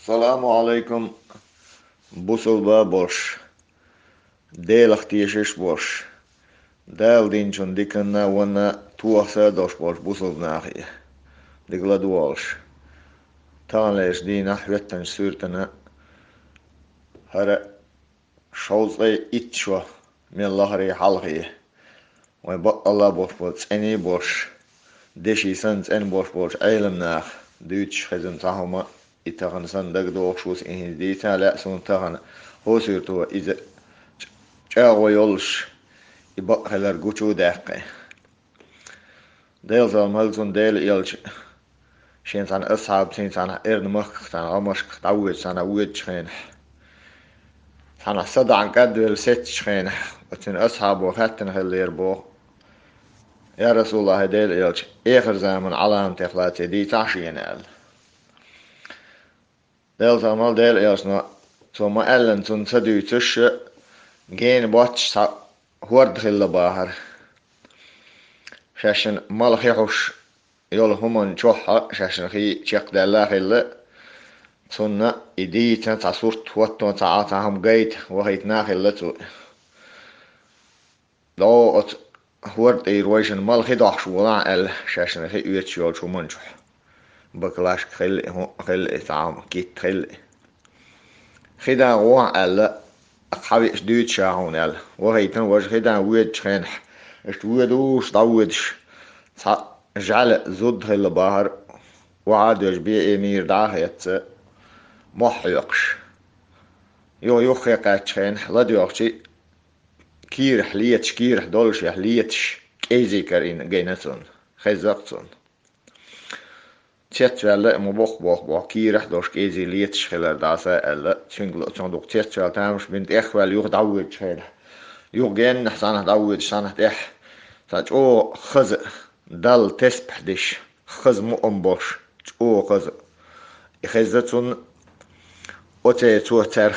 السلام عليكم. بوصل boş. Deelach tiesjes boş. Deel dinchon dikana wana tuachsa dos boş busol nachi. Digla duals. Taanlees dina wetten suurtana. Hara scholzai itchwa. Min lahari halgi. Wai bot Allah boş boş any boş. Deshi sans en boş boş eilam nach. Duits gezin tahoma. Itagan san dag doorschus in die tale son tagan. Hosurto is جاء يولش يبقى خلال جوتشو دقة ديل زال مالزون ديل يلش شين سان أصحاب شين سان إرن مخ سان عمش تعود سان عود شين سان صدع عن قد ست شين وتن أصحاب وفتن هل يربو يا رسول الله ديل يلش آخر زمن علام تخلات دي تعشين ال ديل زال مال ديل يلش نو ثم ألن تن سدو تش جين باتش هورد خلا باهر شاشن مال خيحوش يول همون جوحة شاشن خي شيق دالا خلا سنة إدي تنتا صورت واتو تعاتا هم قيت وهيت ناخل لتو لو ات هورد اي رويشن مال خيدوح شولا ال شاشن خي يوت يول شو منجح بكلاش خل تعام كيت خدا وع ال أصحابي إشدود شاهون يلا وهيتن وجه خدان ويد شخنح إشتودوش طودش جعل زود هلا باهر وعاد يجبي إمير داهيت محيقش يخي قات شخنح لديوخشي كيرح ليتش كيرح دولش ليتش كيزي كارين جينتون خزقتون تشتغل بوخ كيرح دوش كيزي ليتش خلال داسا ألا تشنغلو تشندوق تشتغل تامش بنت إخوال يوخ داود شخيل يوخ جين سانه داود سانه إح تاج أو خز دال تسبح دش خز مؤمبوش أو خز إخزتون أوتي تو تر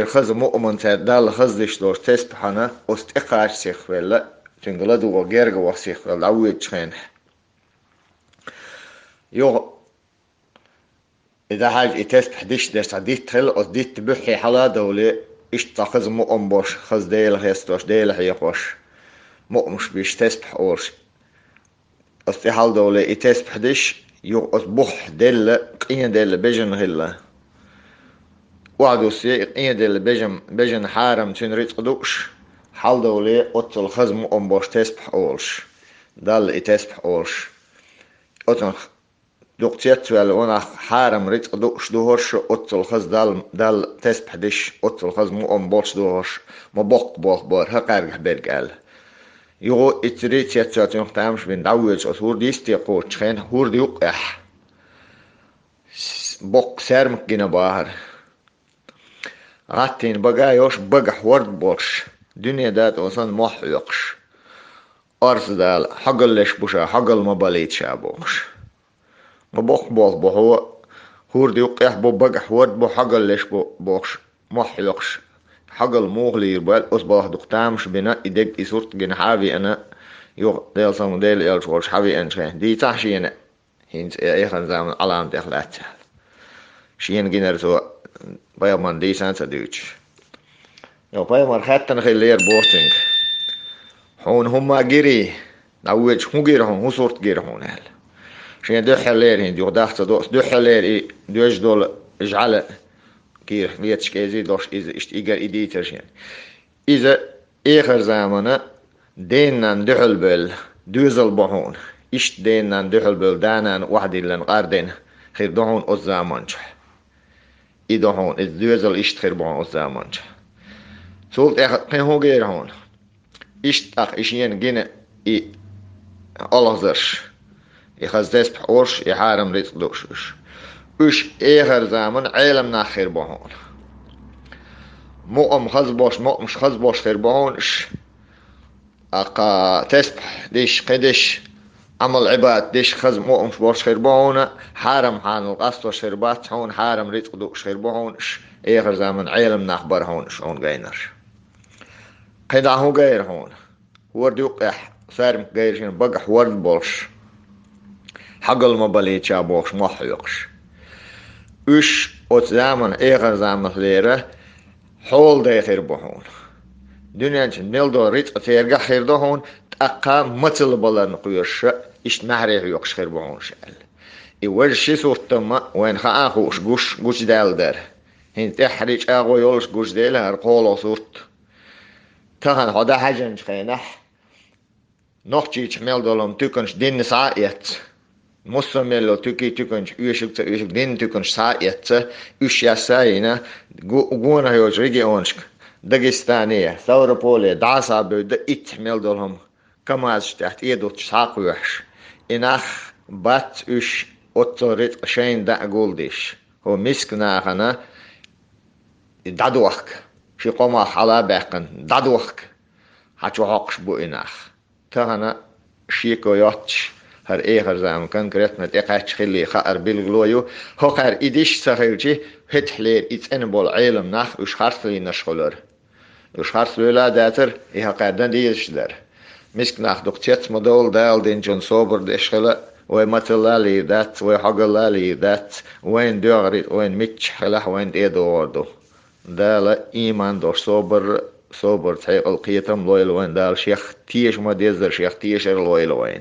خز مؤمن تر دال خز دش دوش تسبحنا أستقاش سيخوال تشنغلو دو جيرج وسيخوال داود شخين يوخ إذا حاج إتسبح ديش ديش عديت تخل أو ديت تبحي حلا دولي إش تاخذ مؤمبوش خز ديل هيستوش ديل حيقوش مؤمش بيش تسبح أورش أستي حال دولي إتسبح ديش يو أصبح ديل قين ديل بيجن هلا وعدو سي قين ديل بيجن حارم تنريت قدوش حال دولي أطل خز مؤمبوش تسبح أورش دال إتسبح أورش أطل دوقتيت ولا وانا حارم ريت قدوش دوهرش أطل خز دال تسبح ديش أطل خز مؤم بوش دوهرش ما بوخ بار هقارج برقال يو اتريت يتسات يوم تامش بين داويج أطور ديستي قوت خين هور ديوق إح بوق سارمك جنا باهر غاتين بقى يوش بقى حورد بوش دنيا دات وصن موح يقش أرز دال حقل ليش بوشا حقل ما بليت شابوش ما بوخ هور دي وقيح بو بقح ورد بو حقل ليش بوخش محلقش حقل موغلي يربال أصبح دقتامش بنا إدق إسورت جن حابي أنا يوغ ديل سامو ديل إلش حابي أنشين دي تحشي أنا هينز إيخان زامن علام دخلات شين جنرتو بايمان دي سانسا دوتش يو بايمان خاتن خيلير بورتنج هون هما جيري نويج هو جير هون صورت جير هون هل شين دو حلير هين دو داخت دو حلير دوش دول اجعل كير ليتش كيزي دوش إذا إشت إيجار إديتر شين إذا آخر زمانة دينان دحل بل دوزل بهون إشت دينان دحل بل دانان وحدي لن قاردين خير دهون الزمانش إذا هون دوزل إشت خير بهون الزمانش سولت آخر قين هو غير هون إشت أخ إشين جينا الله زرش يخز تسبح أورش يحارم ريت دوشش إش آخر زمن عالم ناخير بهون مؤم خزبوش مؤمش خزبوش خير بهونش أقا تسبح ديش قدش عمل عباد ديش خز مؤمش بوش خير بهون حارم حان القصد خير بات هون حارم ريت دوش خير بهونش آخر زمن عالم ناخبر هونش هون غينر قدا هو غير هون ورد يقح سارم غير شين بقح ورد بوش حقل ما بليت شابوش محيقش إش ات زامن ايغر زامن ليره حول ده خير بهون دنيا نيل دو ريت تيرجع خير دهون تأقا مثل بلن قيرش إش نهره يقش خير بهون شال يور شي صورت ما وين خا خوش جوش دال در هين تحريج اغو يولش جوش دال هر قولو صورت تهان هذا حاجة خينح نوختي تمل دولم تكنش دين ساعات مسلملو تكي تكنش يشك دين تكنش ساعات يش يساينا جونا هيوش ريجي اونشك داغستانية ثورة بولي دعسا بيد اتمل دولهم كما تحت ايدو تساق وحش اناخ بات اش اوتوريت شين دا قولديش هو مسكنا خنا دادوخك شي قوما حلا باقن دادوخك هاتشو حقش بو اناخ تهنا شيكو ياتش هر ايغر زام كونكريت مت اقاتش خلي خار بالغلويو هو خار ايديش سخيرجي هتحلير اتن بول عيلم ناخ وش خارفلي نشخلر وش خارفلي لا داتر ايها قاردن ديش در مسك ناخ دكتيت مدول دال دين جون صوبر ديشخلا وين ماتلالي ذات وين حقلالي ذات وين دوريت وين متش خلا وين ايدو وردو دال ايمان دور صوبر تحقيق القيتم لويل وين دال شيخ تيش ما ديزر شيخ تيش لويل وين